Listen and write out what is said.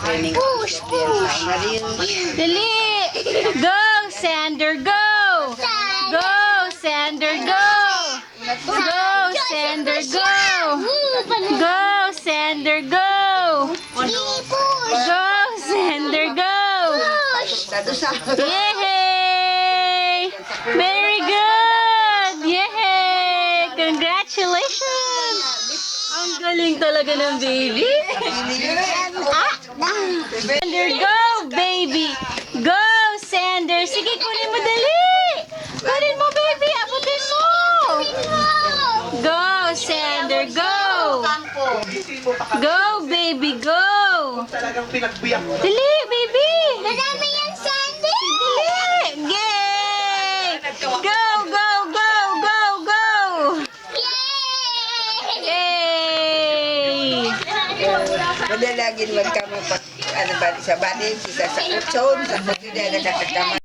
training of Dali! Go, Sander, go! Go, Sander, go! Go, Sander, go! Go, Sander, go! Go, Sander, go! Yay! Very good! Yay! Congratulations! Ang galing talaga ng baby. Sander, go, baby! Go, Sander! Sige, kunin mo dali! Kunin mo, baby! Abutin mo! Go, Sander, go! Go, baby, go! Dali, baby! Madami yan, Sandy! Dali! Yay! Go, go, go, go, go! Yay! Madalagin magkama pa, ano ba, sa banin, sa utson, sa pagkida, nagkakagama.